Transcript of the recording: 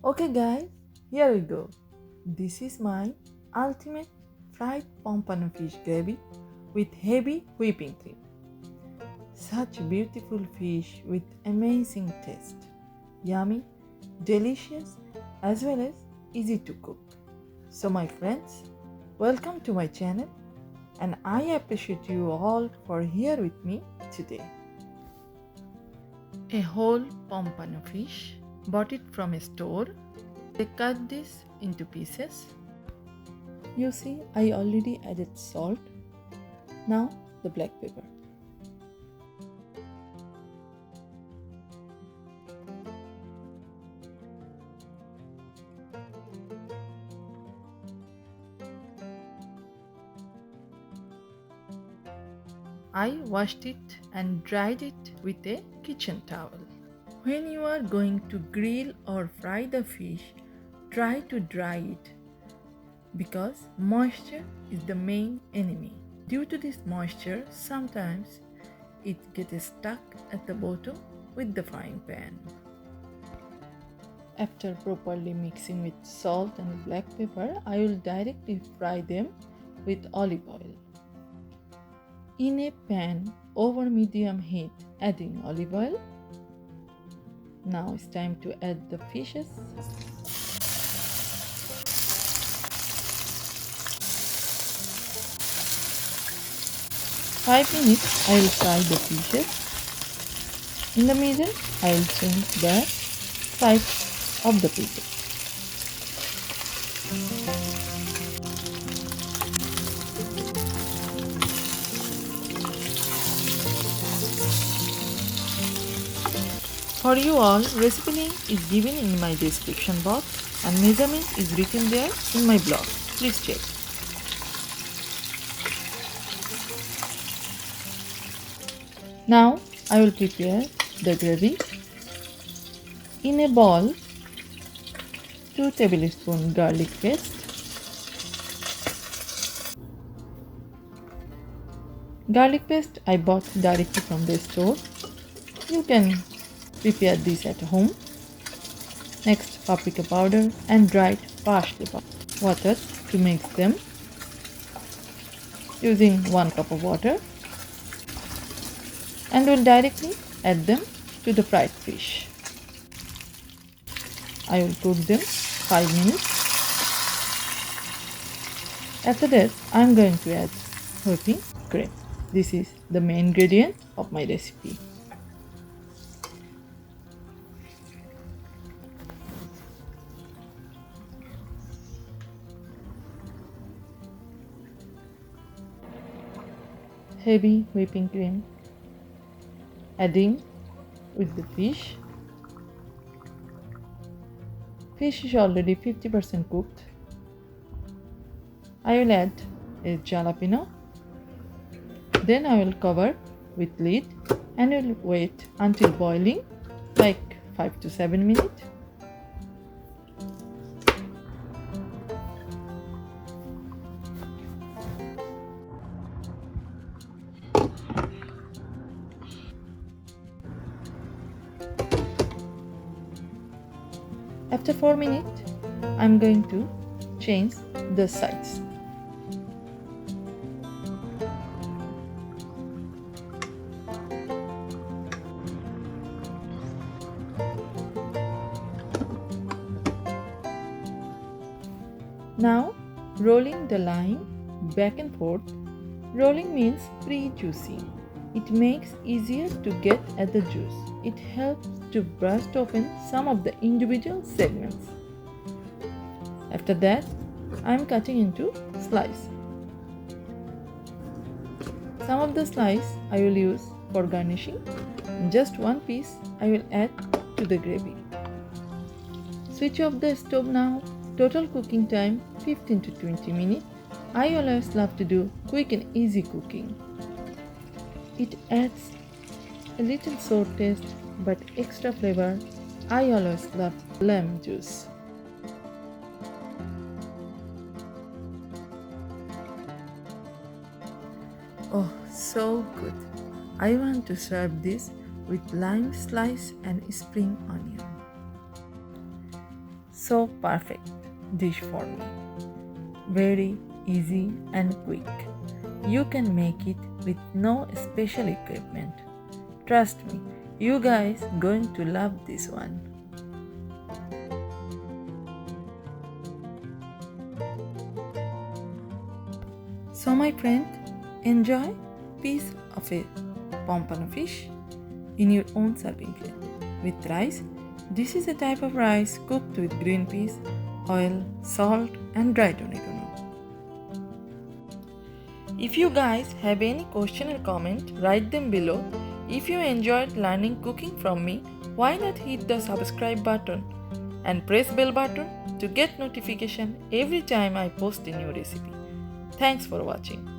Okay guys, here we go. This is my ultimate fried pompano fish gravy with heavy whipping cream. Such beautiful fish with amazing taste. Yummy, delicious, as well as easy to cook. So my friends, welcome to my channel and I appreciate you all for here with me today. A whole pompano fish, bought it from a store. They cut this into pieces. You see, I already added salt. Now the black pepper. I washed it and dried it with a kitchen towel. When you are going to grill or fry the fish, try to dry it because moisture is the main enemy. Due to this moisture, sometimes it gets stuck at the bottom with the frying pan. After properly mixing with salt and black pepper, I will directly fry them with olive oil. In a pan over medium heat, adding olive oil. Now it's time to add the fishes. Five minutes I will fry the fishes. In the middle I will change the size of the pieces. For you all, recipe link is given in my description box and measurement is written there in my blog. Please check. Now I will prepare the gravy. In a bowl, 2 tablespoons garlic paste, garlic paste I bought directly from the store. You can prepare this at home. Next, paprika powder and dried parsley powder. Water to mix them using 1 cup of water, and will directly add them to the fried fish. I will cook them 5 minutes. After that, I am going to add whipping cream. This is the main ingredient of my recipe. Heavy whipping cream, adding with the fish. Fish is already 50% cooked. I will add a jalapeno. Then I will cover with lid and will wait until boiling, like 5 to 7 minutes. After 4 minutes, I am going to change the sides. Now, rolling the lime back and forth. Rolling means pre-juicing. It makes easier to get at the juice. It helps to burst open some of the individual segments. After that, I am cutting into slices. Some of the slice I will use for garnishing. Just one piece I will add to the gravy. Switch off the stove now. Total cooking time 15 to 20 minutes. I always love to do quick and easy cooking. It adds a little sour taste but extra flavor. I always love lemon juice. Oh, so good. I want to serve this with lime slice and spring onion. So perfect dish for me. Very easy and quick. You can make it with no special equipment. Trust me, you guys going to love this one. So my friend, enjoy piece of a pompano fish in your own serving plate with rice. This is a type of rice cooked with green peas, oil, salt and dried oregano. If you guys have any question or comment, write them below. If you enjoyed learning cooking from me, why not hit the subscribe button and press bell button to get notification every time I post a new recipe. Thanks for watching.